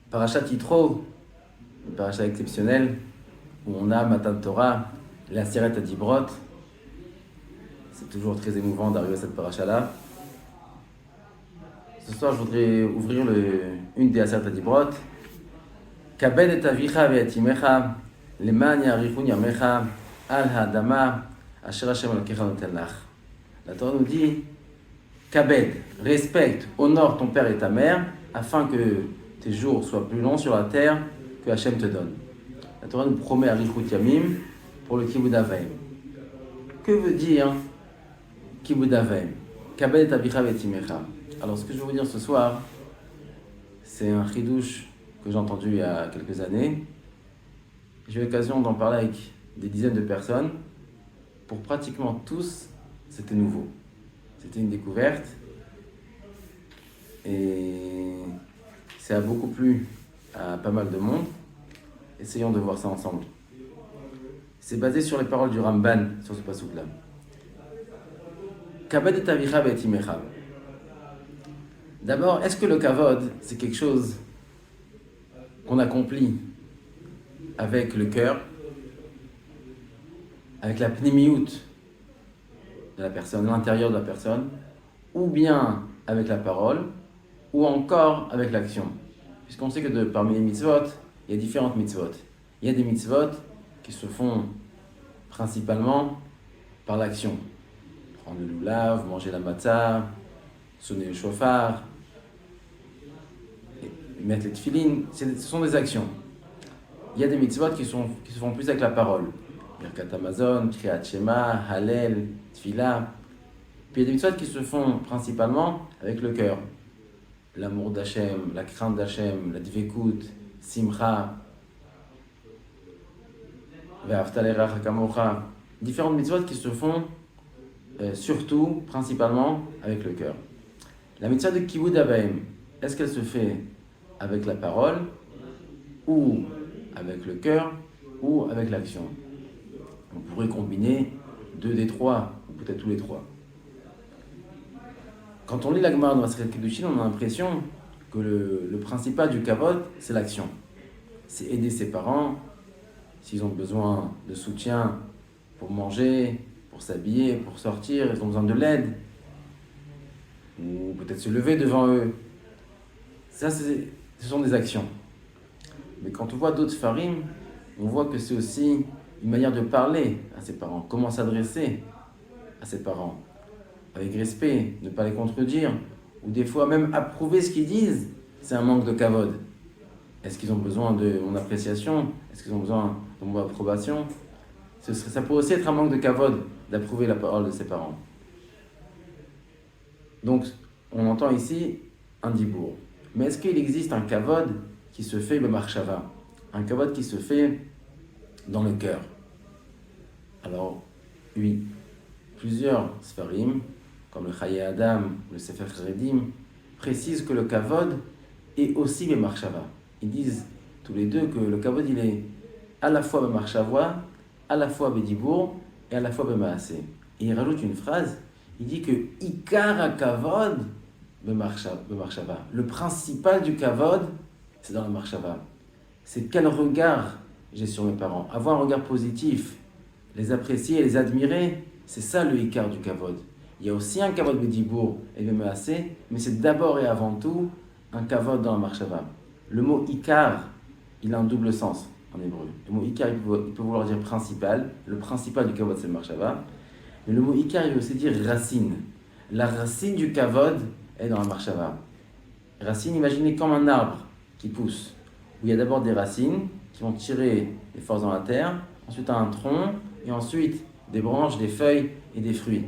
Parashat Yitro, une parasha exceptionnelle, où on a Matan Torah, la Seret Adibrot. C'est toujours très émouvant d'arriver à cette parasha-là. Ce soir, je voudrais ouvrir une des Aseret Adibrot. Kabed et avicha ve'etimecha, leman yarichun yamecha, al ha'adama, asher Hashem Elokecha noten lach. La Torah nous dit, Kabed, respecte, honore ton père et ta mère, afin que tes jours soient plus longs sur la terre que Hachem te donne. La Torah nous promet Arichut Yamim pour le Kibud Avaim. Que veut dire Kibud Avaim? Kabed et avicha ve'etimecha. Alors ce que je vais vous dire ce soir, c'est un chidouche que j'ai entendu il y a quelques années. J'ai eu l'occasion d'en parler avec des dizaines de personnes. Pour pratiquement tous, c'était nouveau. C'était une découverte. Et ça a beaucoup plu à pas mal de monde. Essayons de voir ça ensemble. C'est basé sur les paroles du Ramban, sur ce passouk-là. Kabed et avicha ve'etimecha. D'abord, est-ce que le kavod, c'est quelque chose qu'on accomplit avec le cœur, avec la pnimiout de la personne, l'intérieur de la personne, ou bien avec la parole, ou encore avec l'action? Puisqu'on sait que parmi les mitzvot, il y a différentes mitzvot. Il y a des mitzvot qui se font principalement par l'action. Prendre le loulav, manger la matzah, sonner le chauffard, mettre les tefilines, ce sont des actions. Il y a des mitzvot qui se font plus avec la parole. Birkat Hamazon, Kriyat Shema, Hallel, Tfila. Puis il y a des mitzvot qui se font principalement avec le cœur. L'amour d'Hachem, la crainte d'Hachem, la dvekut, simcha, ve'ahavta l'erecha kamocha. Différentes mitzvot qui se font surtout, principalement, avec le cœur. La mitzvah de Kibud Avaim, est-ce qu'elle se fait avec la parole, ou avec le cœur, ou avec l'action? On pourrait combiner 2 des 3, ou peut-être tous les 3. Quand on lit la Gemara de Masechet Kedushin, on a l'impression que le principal du kavod, c'est l'action. C'est aider ses parents, s'ils ont besoin de soutien pour manger, pour s'habiller, pour sortir, ils ont besoin de l'aide, ou peut-être se lever devant eux. Ça, ce sont des actions. Mais quand on voit d'autres farim, on voit que c'est aussi une manière de parler à ses parents, comment s'adresser à ses parents, avec respect, ne pas les contredire, ou des fois même approuver ce qu'ils disent, c'est un manque de kavod. Est-ce qu'ils ont besoin de mon appréciation? Est-ce qu'ils ont besoin de mon approbation? Ça pourrait aussi être un manque de kavod d'approuver la parole de ses parents. Donc, on entend ici un dibour. Mais est-ce qu'il existe un kavod qui se fait b'marshava, un kavod qui se fait dans le cœur? Alors, oui, plusieurs sfarim, comme le Chaye Adam, le Sefer Charedim, précisent que le kavod est aussi b'marshava. Ils disent tous les deux que le kavod, il est à la fois b'marshava, à la fois b'dibour et à la fois b'maaseh. Et il rajoute une phrase, il dit que Ikar ha-kavod b'marshava. Le principal du kavod, c'est dans la marshava. C'est quel regard j'ai sur mes parents. Avoir un regard positif, les apprécier, les admirer, c'est ça le Ikar du kavod. Il y a aussi un kavod b'dibour et b'maaseh, mais c'est d'abord et avant tout un kavod dans la marshava. Le mot Ikar, il a un double sens en hébreu. Le mot Ikar, il peut vouloir dire principal. Le principal du kavod, c'est le marshava. Mais le mot Ikar, il veut aussi dire racine. La racine du kavod est dans la marshava. Racine, imaginez comme un arbre qui pousse, où il y a d'abord des racines qui vont tirer les forces dans la terre, ensuite un tronc, et ensuite des branches, des feuilles et des fruits.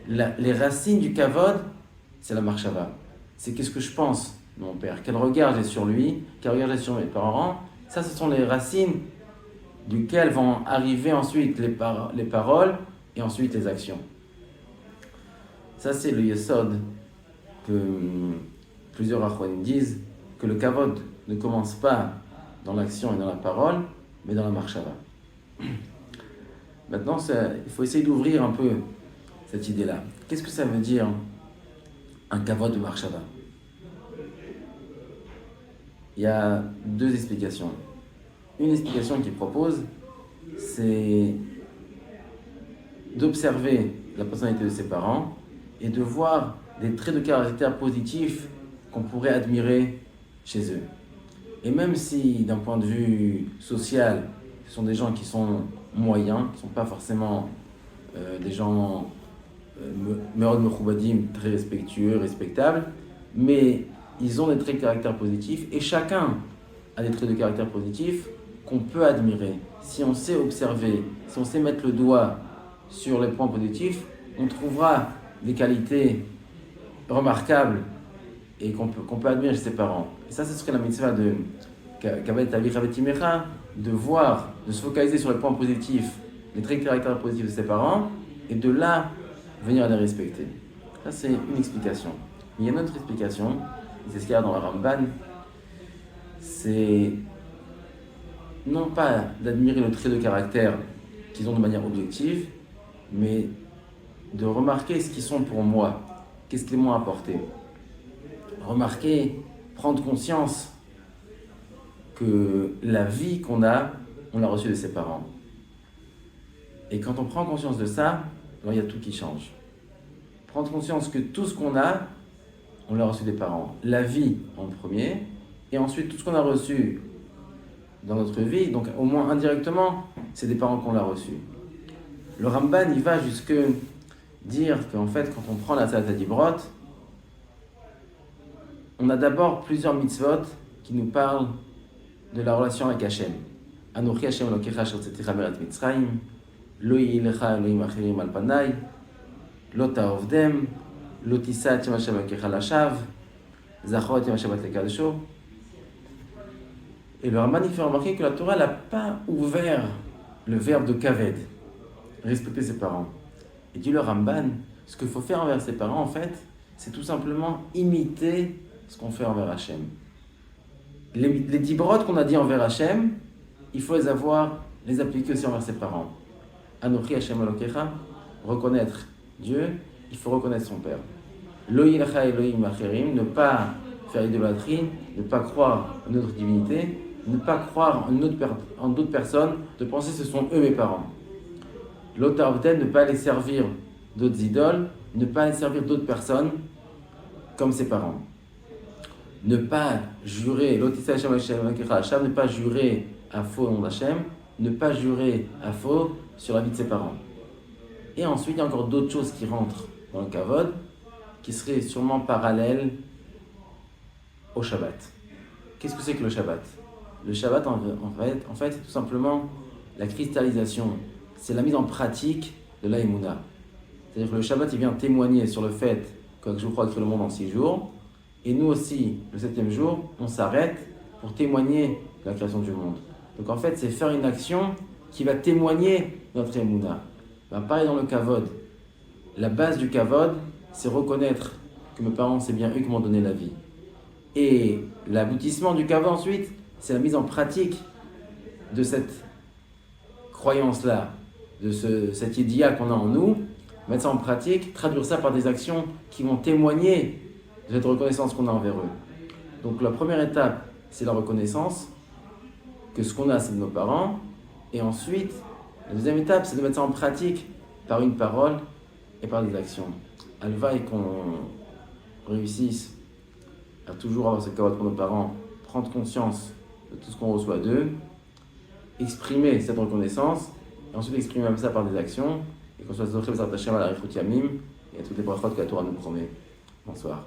Les racines du kavod, c'est la marshava. C'est qu'est-ce que je pense de mon père, quel regard j'ai sur lui, quel regard j'ai sur mes parents. Ça, ce sont les racines duquel vont arriver ensuite les paroles et ensuite les actions. Ça, c'est le yesod que plusieurs achronim disent, que le kavod ne commence pas dans l'action et dans la parole, mais dans la marshava. Maintenant, il faut essayer d'ouvrir un peu cette idée-là. Qu'est-ce que ça veut dire un kavod de marshava? il y a deux explications. Une explication qu'il propose, c'est d'observer la personnalité de ses parents et de voir des traits de caractère positifs qu'on pourrait admirer chez eux. Et même si, d'un point de vue social, ce sont des gens qui sont moyens, qui ne sont pas forcément des gens Merod Mechoubadim, très respectueux, respectables, mais ils ont des traits de caractère positifs et chacun a des traits de caractère positifs qu'on peut admirer. Si on sait observer, si on sait mettre le doigt sur les points positifs, on trouvera des qualités remarquables et qu'on peut admirer chez ses parents. Et ça, ce serait la mitzvah de voir, de se focaliser sur les points positifs, les traits de caractère positifs de ses parents, et de là, venir les respecter. Ça, c'est une explication. Mais il y a une autre explication, c'est ce qu'il y a dans le Ramban, c'est non pas d'admirer le trait de caractère qu'ils ont de manière objective, mais de remarquer ce qu'ils sont pour moi, qu'est-ce qu'ils m'ont apporté. Remarquer, prendre conscience que la vie qu'on a, on l'a reçue de ses parents. Et quand on prend conscience de ça, alors il y a tout qui change. Prendre conscience que tout ce qu'on a, on l'a reçu des parents. La vie en premier, et ensuite tout ce qu'on a reçu dans notre vie, donc au moins indirectement, c'est des parents qu'on l'a reçu. Le Ramban, il va jusque dire qu'en fait, quand on prend la Tzad Dibrot, on a d'abord plusieurs mitzvot qui nous parlent de la relation avec Hachem. Anochi Hachem Elokecha asher tzatzicha me'eretz Mitzrayim, lo yilecha Elohim achirim al panai, lo ta'ovdem, lo tisa et Shem Hashem Elokecha lashav, zachor et Yom Shabbat lekadesho. Et le Ramban, il fait remarquer que la Torah n'a pas ouvert le verbe de kaved, respecter ses parents. Et dit le Ramban, ce qu'il faut faire envers ses parents, en fait, c'est tout simplement imiter ce qu'on fait envers Hachem. Les 10 brotes qu'on a dit envers Hachem, il faut les appliquer aussi envers ses parents. Anochi Hachem Elokecha, reconnaître Dieu, il faut reconnaître son père. Lo yilecha Elohim acherim, ne pas faire idolâtrie, ne pas croire en une autre divinité, ne pas croire en d'autres personnes, de penser que ce sont eux mes parents. Lo ta'avdem, ne pas les servir d'autres idoles, ne pas les servir d'autres personnes comme ses parents. Ne pas jurer, ne pas jurer à faux au nom d'Hachem, ne pas jurer à faux sur la vie de ses parents. Et ensuite, il y a encore d'autres choses qui rentrent dans le kavod, qui seraient sûrement parallèles au Shabbat. Qu'est-ce que c'est que le Shabbat ? Le Shabbat, en fait, c'est tout simplement la cristallisation, c'est la mise en pratique de la Emouna. C'est-à-dire que le Shabbat, il vient témoigner sur le fait que je crois a créé le monde en 6 jours, et nous aussi, le 7e jour, on s'arrête pour témoigner de la création du monde. Donc en fait, c'est faire une action qui va témoigner de notre Emouna. Pareil dans le Kavod. La base du Kavod, c'est reconnaître que mes parents, c'est bien eux qui m'ont donné la vie. Et l'aboutissement du Kavod ensuite, c'est la mise en pratique de cette croyance-là, de cet idéal qu'on a en nous, mettre ça en pratique, traduire ça par des actions qui vont témoigner de cette reconnaissance qu'on a envers eux. Donc la première étape, c'est la reconnaissance, que ce qu'on a, c'est de nos parents. Et ensuite, la deuxième étape, c'est de mettre ça en pratique par une parole et par des actions. Alvaï qu'on réussisse à toujours avoir ce kavod pour nos parents, prendre conscience de tout ce qu'on reçoit d'eux, exprimer cette reconnaissance, et ensuite exprimer même ça par des actions, et qu'on soit zoché b'ezrat Hashem à la Arichut Yamim, et à toutes les brachot que la Torah nous promet. Bonsoir.